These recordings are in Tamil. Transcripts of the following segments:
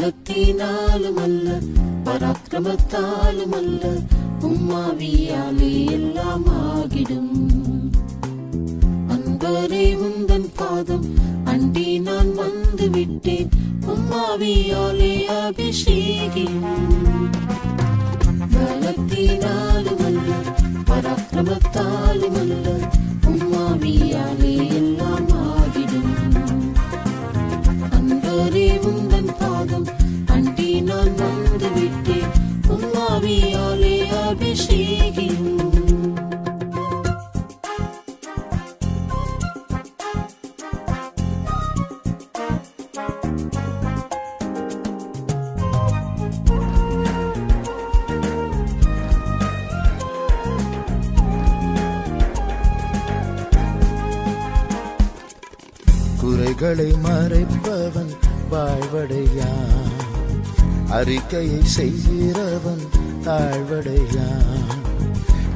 பலத்தினாலுமல்ல பராக்கிரமத்தாலுமல்ல உம்மாவியாலே எல்லாம் ஆகிடும். அன்பரே உந்தன் பாதம் அண்டி நான் வந்து விட்டேன், உம்மாவியாலே அபிஷேகியும். பலத்தினாலுமல்ல பராக்கிரமத்தாலுமல்ல உம்மாவியாலே எல்லாம் ஆகிடும். அன்பரே உந்தன் பாதம் அண்டி நான் வந்து விட்டேன், உம்மாவியாலே அபிஷேகியும். குறைகளை மறைப்பவன் வாழ்வடையான், அறிக்கையை செய்கிறவன் தாழ்வடையான்.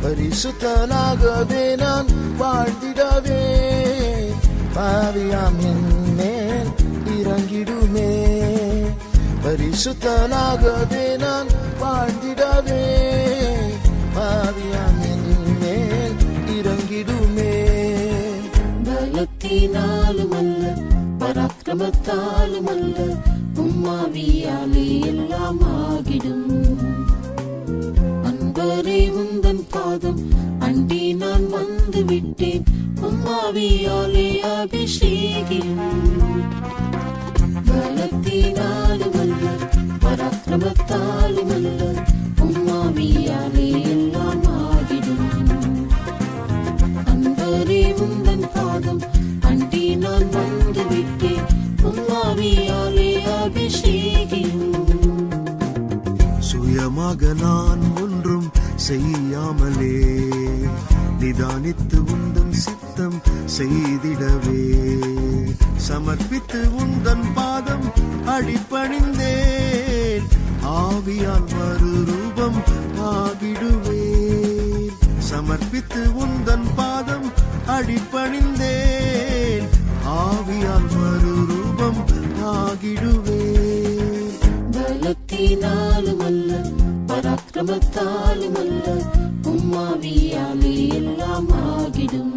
பரிசுத்தனாகவே நான் வாழ்ந்திடவே பாவியாம் என்னேன் இறங்கிடுமே. பரிசுத்தனாகவே நான் வாழ்ந்திடவே பாவியாம் என்னேன் இறங்கிடுமே. பலத்தினாலுமல்ல பராக்கிரமத்தாலுமல்ல உம்மாவியாலே எல்லாம் ஆகிடும். அன்பரே உந்தன் பாதம் அண்டி நான் வந்து விட்டேன், உம்மாவியாலே அபிஷேகியும். பலத்தினாலுமல்ல பராக்கிரமத்தாலுமல்ல உம்மாவியாலே எல்லாம் ஆகிடும். அன்பரே உந்தன் பாதம் அண்டி நான் வந்து விட்டேன், உம்மாவியாலே அபிஷேகியும். சுயமாக நான் ஒன்றும் செய்யாமலே நிதானித்து உந்தன் சித்தம் செய்திடவே சமர்ப்பித்து உந்தன் பாதம் அடிபணிந்தேன். ஆவியால் மறுரூபம் ஆகிடுவேன். சமர்ப்பித்து உந்தன் பாதம் அடிபணிந்தேன். ஆவியால் மறுரூபம் ஆகிடுவேன். பலத்தினாலுமல்ல பராக்கிரமத்தாலுமல்ல உம்மாவியாலே எல்லாம் ஆகிடும்.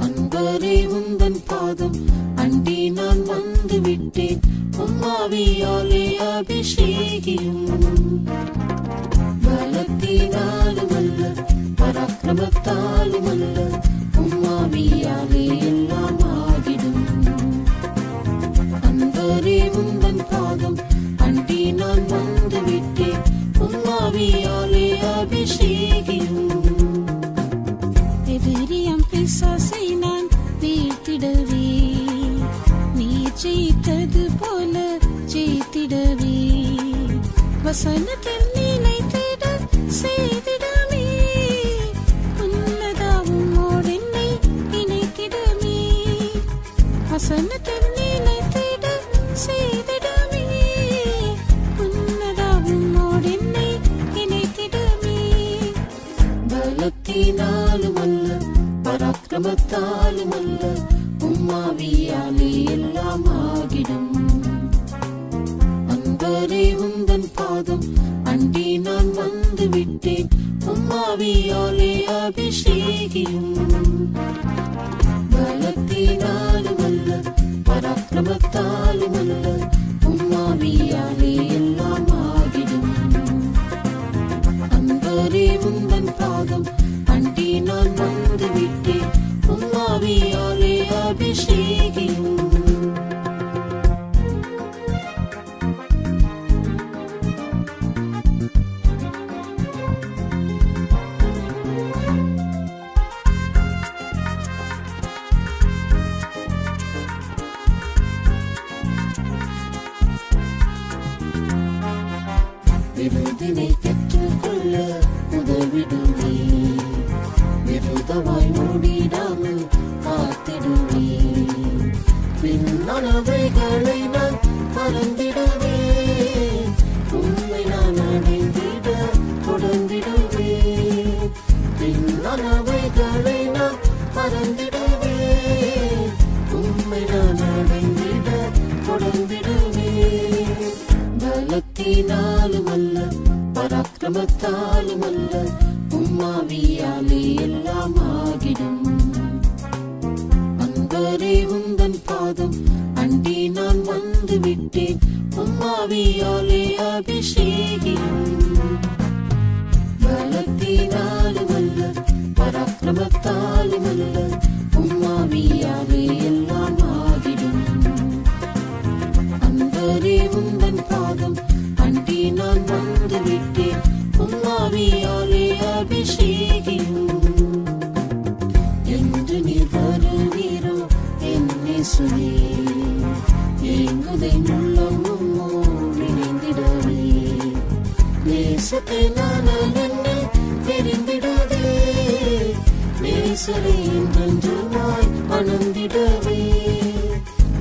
அன்பரே உந்தன் பாதம் அண்டி நான் வந்து விட்டேன், உம்மாவியாலே அபிஷேகியும். பலத்தினாலுமல்ல பராக்கிரமத்தாலுமல்ல உம்மாவியாலே எல்லாம் ஆகிடும். அன்பரே உந்தன் பாதம் அண்டி நான் வந்து விட்டேன், உம்மாவியாலே அபிஷேகியும். எதிரியம் பிசாசை நான் வீழ்த்திடவே நீர் ஜெயித்தது போல ஜெயித்திடவே வசனத்தில் நினைத்திட செய்திடமே. உன்னதாவும் என்னை இணைத்திடமே. வசனத்தில் நினைத்திட செய்திடமே. உன்னதாவும் என்னை இணைத்திடமே. பலத்தினாலுமல்ல பராக்கிரமத்தாலுமல்ல உம்மாவியாலே எல்லாம் ஆகிடும். அன்பரே உந்தன் பாதம் அண்டி நான் வந்து விட்டேன், உம்மாவியாலே அபிஷேகியும். பலத்தினாலுமல்ல பராக்கிரமத்தாலுமல்ல உம்மாவியாலே எல்லாம் ஆகிடும். அன்பரே உந்தன் பாதம் அண்டி நான் வந்து விட்டேன், உம்மாவியாலே அபிஷேகியும். விருதினை பெற்றுக்கொள்ள உதவிடுவே, விருதமாய் மூடிடாமல் காத்திடுவே. பின்னவைகளை நான் மறந்திடுவே, உண்மை நான் அடைந்திட தொடர்ந்திடுவே. பின்னவைகளை நான் மறந்திடுவே, உண்மை நான் அடைந்திட தொடர்ந்திடுவே. பராக்கிரமத்தாலும் அல்ல உம்மாவியாலே எல்லாம் ஆகிடும் அன்பரே உந்தன் பாதம் அண்டி நான் வந்து விட்டேன் உம்மாவியாலே அபிஷேகியும் பலத்தினாலும் அல்ல பராக்கிரமத்தாலும் அல்ல உம்மாவியாலே எல்லாம் ஆகிடும் அன்பரே உந்தன் பாதம் அண்டி நான் வந்து விட்டேன் உம்மாவியாலே அபிஷேகியும் என்று நீர் வருவீரோ என்னை சுனே எங்குதை உள்ளம் உம்மோடு இணைந்திடவே நேசத்தை நான் என்னை தெரிந்திடவே நேசரை என்றென்றுமாய் மணந்திடவே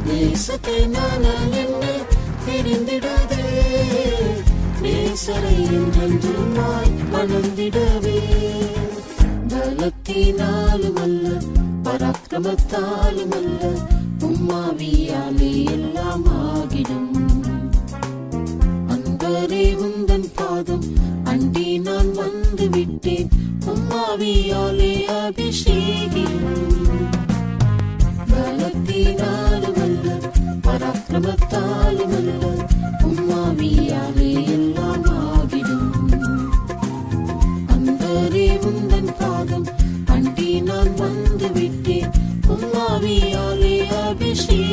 நேசத்தை நான் என்னை தெரிந்திடவே நேசரை என்றென்றுமாய் மணந்திடவே பலத்தினாலும் அல்ல பராக்கிரமத்தாலும் அல்ல உம்மாவியாலே எல்லாம் ஆகிடும் அன்பரே உந்தன் பாதம் அண்டி நான் வந்து விட்டேன் உம்மாவியாலே அபிஷேகியும் பலத்தினாலும் அல்ல பராக்கிரமத்தாலும் அல்ல உம்மாவியாலே எல்லாம் ஆகிடும் அன்பரே உந்தன் பாதம் அண்டி நான் வந்து விட்டேன் உம்மாவியாலே அபிஷேகியும்